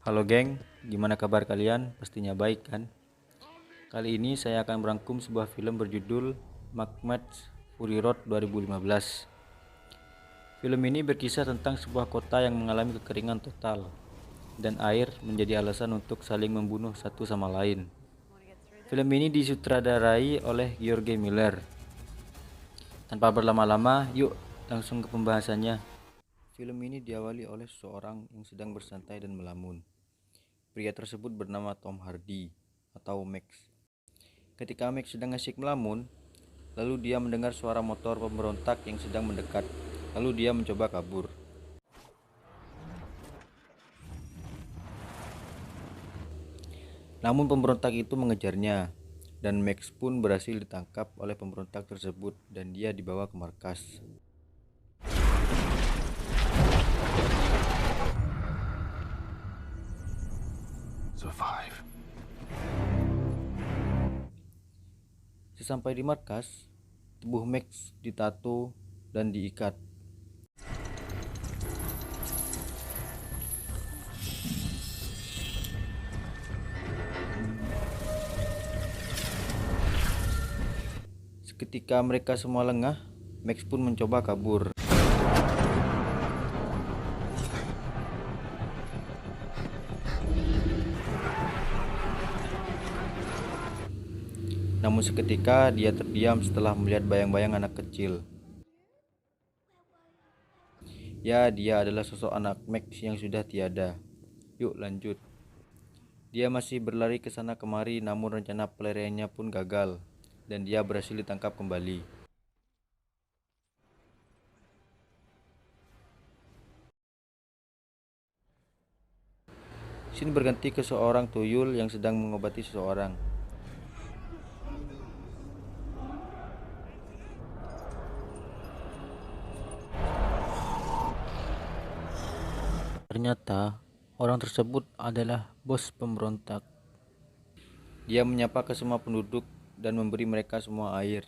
Halo geng, gimana kabar kalian? Pastinya baik kan? Kali ini saya akan merangkum sebuah film berjudul Mad Max Fury Road 2015. Film ini berkisah tentang sebuah kota yang mengalami kekeringan total dan air menjadi alasan untuk saling membunuh satu sama lain. Film ini disutradarai oleh George Miller. Tanpa berlama-lama, yuk langsung ke pembahasannya. Film ini diawali oleh seseorang yang sedang bersantai dan melamun. Pria tersebut bernama Tom Hardy atau Max. Ketika Max sedang asyik melamun, lalu dia mendengar suara motor pemberontak yang sedang mendekat. Lalu dia mencoba kabur. Namun pemberontak itu mengejarnya, dan Max pun berhasil ditangkap oleh pemberontak tersebut dan dia dibawa ke markas. Survive. Sesampai di markas, tubuh Max ditato dan diikat. Seketika mereka semua lengah, Max pun mencoba kabur. Namun seketika dia terdiam setelah melihat bayang-bayang anak kecil. Ya, dia adalah sosok anak Max yang sudah tiada. Yuk lanjut. Dia masih berlari ke sana kemari, namun rencana pelariannya pun gagal dan dia berhasil ditangkap kembali. Scene berganti ke seorang tuyul yang sedang mengobati seseorang. Ternyata orang tersebut adalah bos pemberontak. Dia menyapa ke semua penduduk dan memberi mereka semua air.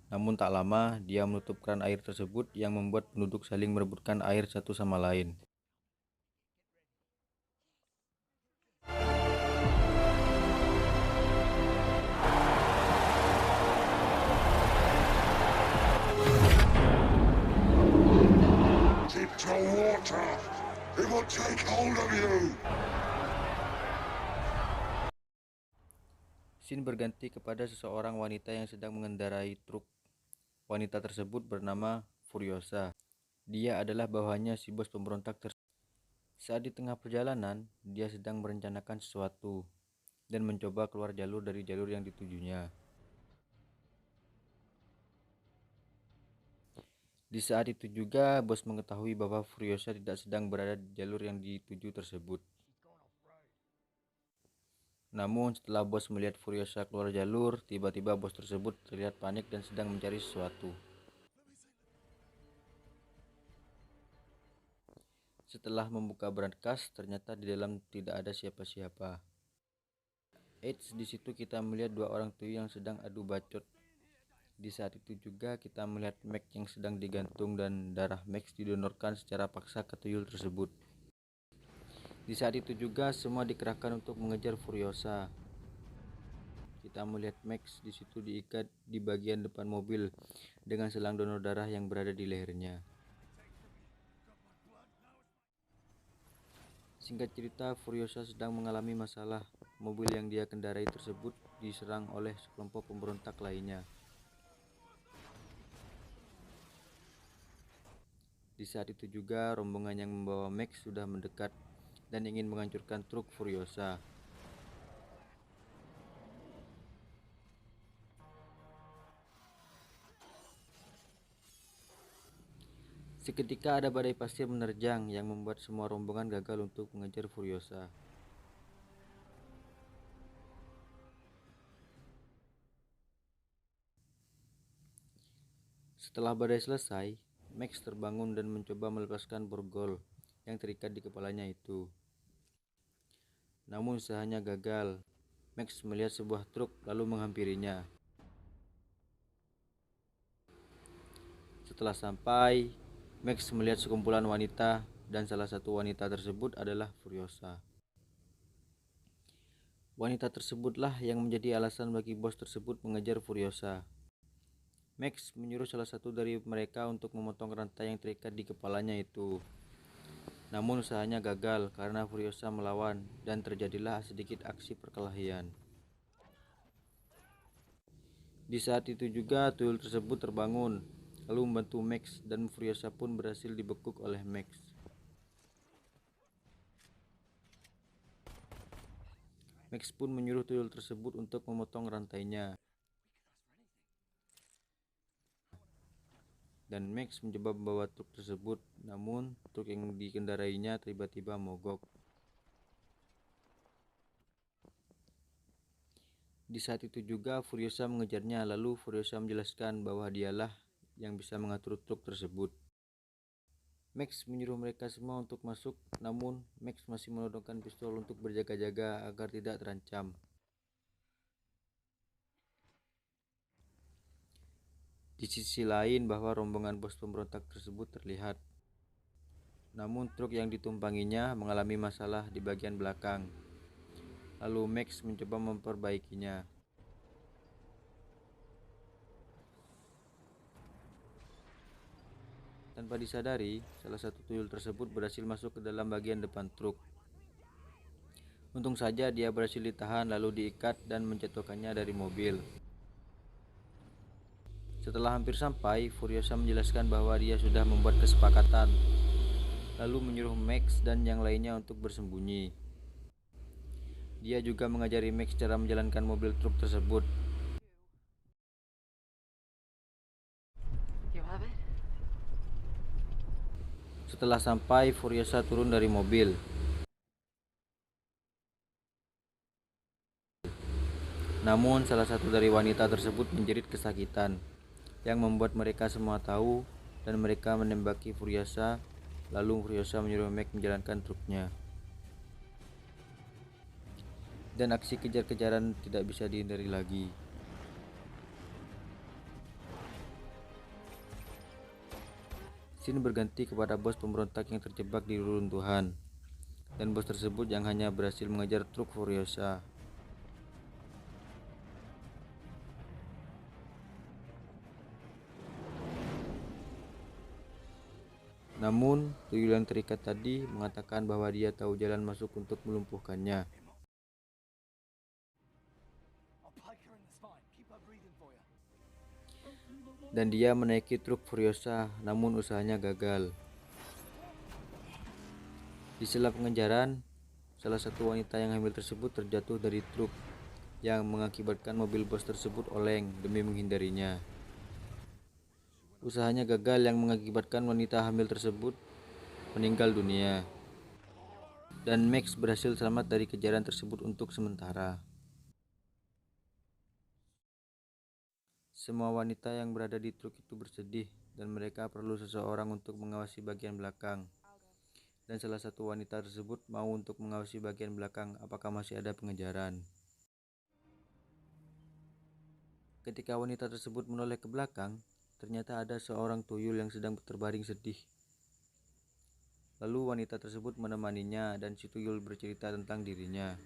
Namun tak lama dia menutup keran air tersebut yang membuat penduduk saling merebutkan air satu sama lain. Keep to water. It will take hold of you. Scene berganti kepada seseorang wanita yang sedang mengendarai truk. Wanita tersebut bernama Furiosa. Dia adalah bawahannya si bos pemberontak tersebut. Saat di tengah perjalanan, dia sedang merencanakan sesuatu dan mencoba keluar jalur dari jalur yang ditujunya. Di saat itu juga, bos mengetahui bahwa Furiosa tidak sedang berada di jalur yang dituju tersebut. Namun setelah bos melihat Furiosa keluar jalur, tiba-tiba bos tersebut terlihat panik dan sedang mencari sesuatu. Setelah membuka berangkas, ternyata di dalam tidak ada siapa-siapa. Di situ kita melihat dua orang tuyul yang sedang adu bacot. Di saat itu juga kita melihat Max yang sedang digantung dan darah Max didonorkan secara paksa ke tuyul tersebut. Di saat itu juga semua dikerahkan untuk mengejar Furiosa. Kita melihat Max di situ diikat di bagian depan mobil dengan selang donor darah yang berada di lehernya. Singkat cerita, Furiosa sedang mengalami masalah. Mobil yang dia kendarai tersebut diserang oleh sekelompok pemberontak lainnya. Di saat itu juga rombongan yang membawa Max sudah mendekat dan ingin menghancurkan truk Furiosa. Seketika ada badai pasir menerjang yang membuat semua rombongan gagal untuk mengejar Furiosa. Setelah badai selesai, Max terbangun dan mencoba melepaskan borgol yang terikat di kepalanya itu. Namun usahanya gagal. Max melihat sebuah truk lalu menghampirinya. Setelah sampai, Max melihat sekumpulan wanita dan salah satu wanita tersebut adalah Furiosa. Wanita tersebutlah yang menjadi alasan bagi bos tersebut mengejar Furiosa. Max menyuruh salah satu dari mereka untuk memotong rantai yang terikat di kepalanya itu. Namun usahanya gagal karena Furiosa melawan dan terjadilah sedikit aksi perkelahian. Di saat itu juga tuyul tersebut terbangun, lalu membantu Max dan Furiosa pun berhasil dibekuk oleh Max. Max pun menyuruh tuyul tersebut untuk memotong rantainya. Dan Max mencoba membawa truk tersebut, namun truk yang dikendarainya tiba-tiba mogok. Di saat itu juga Furiosa mengejarnya, lalu Furiosa menjelaskan bahwa dialah yang bisa mengatur truk tersebut. Max menyuruh mereka semua untuk masuk, namun Max masih menodongkan pistol untuk berjaga-jaga agar tidak terancam. Di sisi lain bahwa rombongan bos pemberontak tersebut terlihat. Namun truk yang ditumpanginya mengalami masalah di bagian belakang. Lalu Max mencoba memperbaikinya. Tanpa disadari, salah satu tuyul tersebut berhasil masuk ke dalam bagian depan truk. Untung saja dia berhasil ditahan lalu diikat dan menjatuhkannya dari mobil. Setelah hampir sampai, Furiosa menjelaskan bahwa dia sudah membuat kesepakatan, lalu menyuruh Max dan yang lainnya untuk bersembunyi. Dia juga mengajari Max cara menjalankan mobil truk tersebut. Setelah sampai, Furiosa turun dari mobil. Namun salah satu dari wanita tersebut menjerit kesakitan, yang membuat mereka semua tahu dan mereka menembaki Furiosa. Lalu Furiosa menyuruh Max menjalankan truknya. Dan aksi kejar-kejaran tidak bisa dihindari lagi. Scene berganti kepada bos pemberontak yang terjebak di reruntuhan, dan bos tersebut yang hanya berhasil mengejar truk Furiosa. Namun, tuyul yang terikat tadi mengatakan bahwa dia tahu jalan masuk untuk melumpuhkannya. Dan dia menaiki truk Furiosa, namun usahanya gagal. Di sela pengejaran, salah satu wanita yang hamil tersebut terjatuh dari truk, yang mengakibatkan mobil bos tersebut oleng demi menghindarinya. Usahanya gagal yang mengakibatkan wanita hamil tersebut meninggal dunia. Dan Max berhasil selamat dari kejaran tersebut untuk sementara. Semua wanita yang berada di truk itu bersedih dan mereka perlu seseorang untuk mengawasi bagian belakang. Dan salah satu wanita tersebut mau untuk mengawasi bagian belakang apakah masih ada pengejaran. Ketika wanita tersebut menoleh ke belakang, ternyata ada seorang tuyul yang sedang terbaring sedih. Lalu wanita tersebut menemaninya dan si tuyul bercerita tentang dirinya.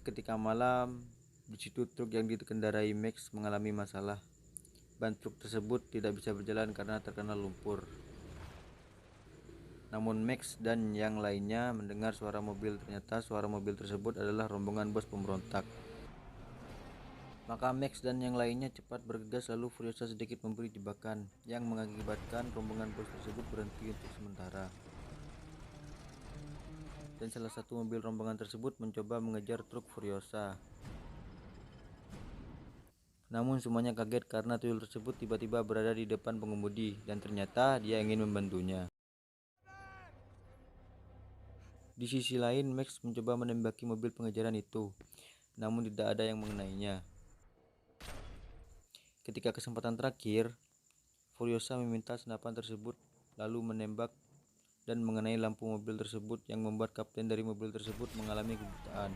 Seketika malam, di situ truk yang dikendarai Max mengalami masalah. Ban truk tersebut tidak bisa berjalan karena terkena lumpur. Namun Max dan yang lainnya mendengar suara mobil. Ternyata suara mobil tersebut adalah rombongan bos pemberontak. Maka Max dan yang lainnya cepat bergegas, lalu Furiosa sedikit memberi jebakan yang mengakibatkan rombongan bos tersebut berhenti untuk sementara. Dan salah satu mobil rombongan tersebut mencoba mengejar truk Furiosa. Namun semuanya kaget karena tuyul tersebut tiba-tiba berada di depan pengemudi dan ternyata dia ingin membantunya. Di sisi lain, Max mencoba menembaki mobil pengejaran itu, namun tidak ada yang mengenainya. Ketika kesempatan terakhir, Furiosa meminta senapan tersebut lalu menembak dan mengenai lampu mobil tersebut yang membuat kapten dari mobil tersebut mengalami kebutaan.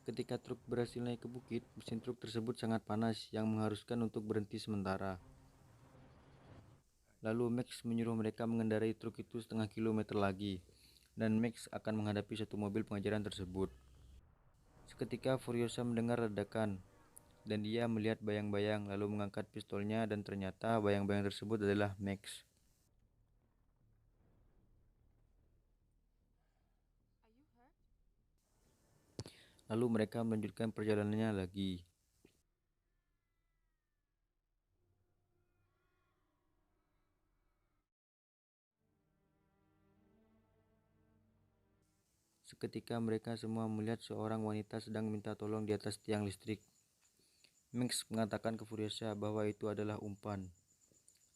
Ketika truk berhasil naik ke bukit, mesin truk tersebut sangat panas yang mengharuskan untuk berhenti sementara. Lalu Max menyuruh mereka mengendarai truk itu setengah kilometer lagi, dan Max akan menghadapi satu mobil pengejaran tersebut. Seketika Furiosa mendengar ledakan, dan dia melihat bayang-bayang lalu mengangkat pistolnya, dan ternyata bayang-bayang tersebut adalah Max. Lalu mereka melanjutkan perjalanannya lagi. Seketika mereka semua melihat seorang wanita sedang minta tolong di atas tiang listrik. Max mengatakan ke Furiosa bahwa itu adalah umpan.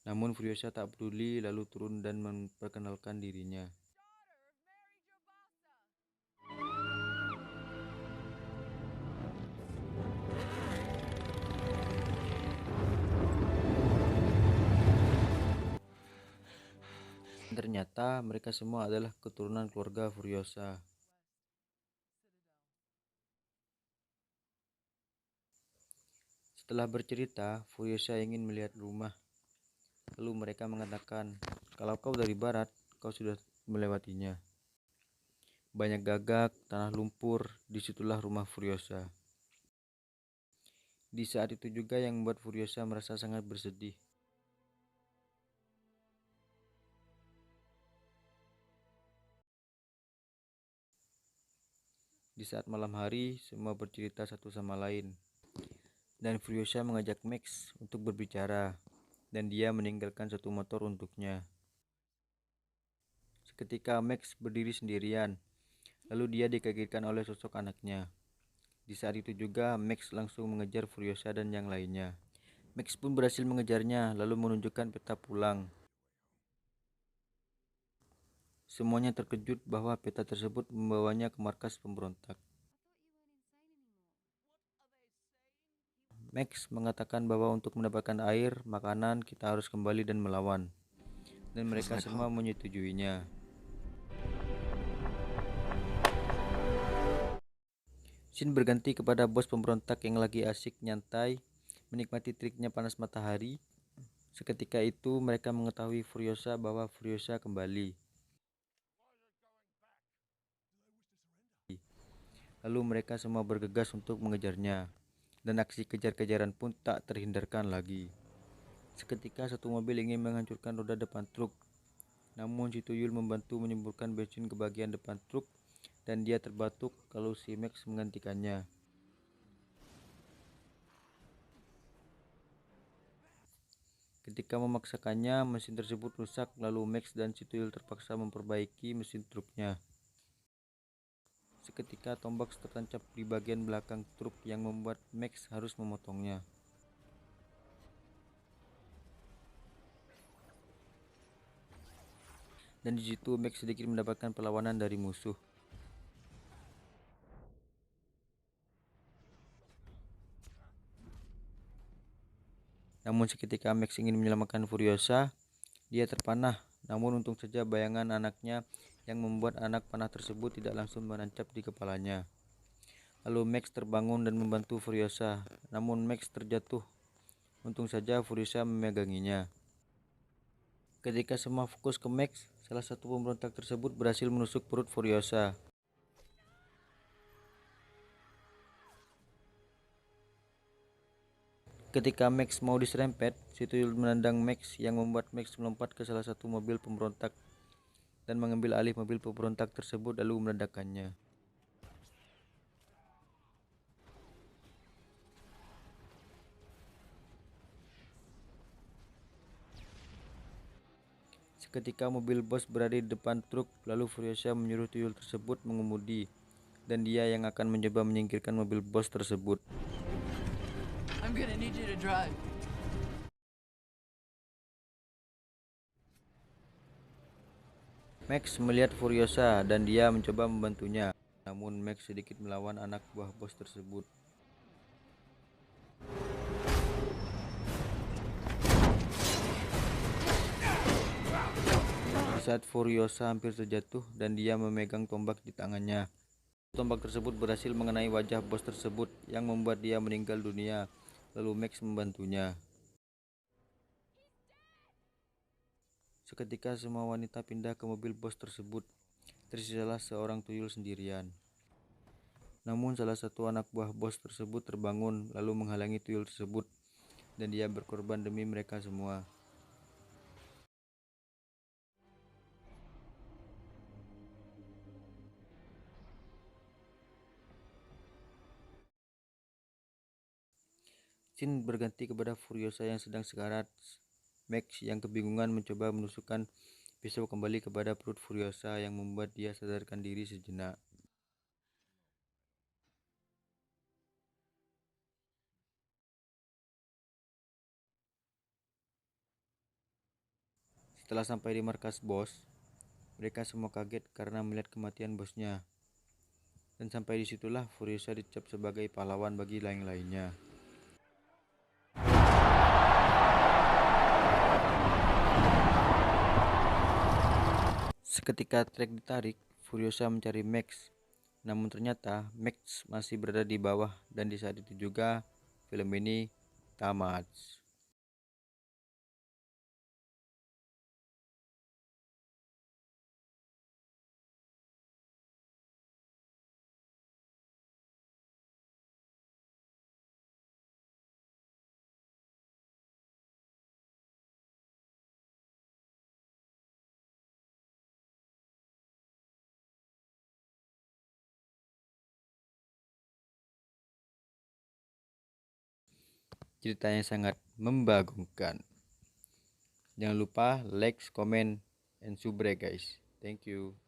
Namun Furiosa tak peduli lalu turun dan memperkenalkan dirinya. Ternyata mereka semua adalah keturunan keluarga Furiosa. Setelah bercerita, Furiosa ingin melihat rumah. Lalu mereka mengatakan, kalau kau dari barat, kau sudah melewatinya. Banyak gagak, tanah lumpur, disitulah rumah Furiosa. Di saat itu juga yang membuat Furiosa merasa sangat bersedih. Di saat malam hari, semua bercerita satu sama lain. Dan Furiosa mengajak Max untuk berbicara, dan dia meninggalkan satu motor untuknya. Seketika Max berdiri sendirian, lalu dia dikagetkan oleh sosok anaknya. Di saat itu juga Max langsung mengejar Furiosa dan yang lainnya. Max pun berhasil mengejarnya, lalu menunjukkan peta pulang. Semuanya terkejut bahwa peta tersebut membawanya ke markas pemberontak. Max mengatakan bahwa untuk mendapatkan air, makanan, kita harus kembali dan melawan. Dan mereka semua menyetujuinya. Scene berganti kepada bos pemberontak yang lagi asik nyantai, menikmati triknya panas matahari. Seketika itu mereka mengetahui Furiosa bahwa Furiosa kembali. Lalu mereka semua bergegas untuk mengejarnya, dan aksi kejar-kejaran pun tak terhindarkan lagi. Seketika satu mobil ingin menghancurkan roda depan truk, namun si tuyul membantu menyemburkan bensin ke bagian depan truk, dan dia terbatuk kalau si Max menggantikannya. Ketika memaksakannya, mesin tersebut rusak, lalu Max dan si tuyul terpaksa memperbaiki mesin truknya. Seketika tombak tertancap di bagian belakang truk yang membuat Max harus memotongnya. Dan di situ Max sedikit mendapatkan perlawanan dari musuh. Namun seketika Max ingin menyelamatkan Furiosa, dia terpanah. Namun untung saja bayangan anaknya yang membuat anak panah tersebut tidak langsung menancap di kepalanya. Lalu Max terbangun dan membantu Furiosa, namun Max terjatuh. Untung saja Furiosa memeganginya. Ketika semua fokus ke Max, salah satu pemberontak tersebut berhasil menusuk perut Furiosa. Ketika Max mau diserempet, si tuyul menendang Max yang membuat Max melompat ke salah satu mobil pemberontak dan mengambil alih mobil pemberontak tersebut lalu meledakkannya. Seketika mobil bos berada di depan truk, lalu Furiosa menyuruh tuyul tersebut mengemudi, dan dia yang akan mencoba menyingkirkan mobil bos tersebut. I'm gonna need you to drive. Max melihat Furiosa dan dia mencoba membantunya, namun Max sedikit melawan anak buah bos tersebut. Saat Furiosa hampir terjatuh dan dia memegang tombak di tangannya. Tombak tersebut berhasil mengenai wajah bos tersebut yang membuat dia meninggal dunia. Lalu Max membantunya. Seketika semua wanita pindah ke mobil bos tersebut. Tersisalah seorang tuyul sendirian. Namun salah satu anak buah bos tersebut terbangun lalu menghalangi tuyul tersebut, dan dia berkorban demi mereka semua. Scene berganti kepada Furiosa yang sedang sekarat. Max yang kebingungan mencoba menusukkan pisau kembali kepada perut Furiosa yang membuat dia sadarkan diri sejenak. Setelah sampai di markas bos, mereka semua kaget karena melihat kematian bosnya. Dan sampai disitulah Furiosa dicap sebagai pahlawan bagi lain-lainnya. Seketika trek ditarik, Furiosa mencari Max. Namun ternyata Max masih berada di bawah, dan di saat itu juga film ini tamat. Ceritanya sangat membagongkan. Jangan lupa like, comment, and subscribe guys. Thank you.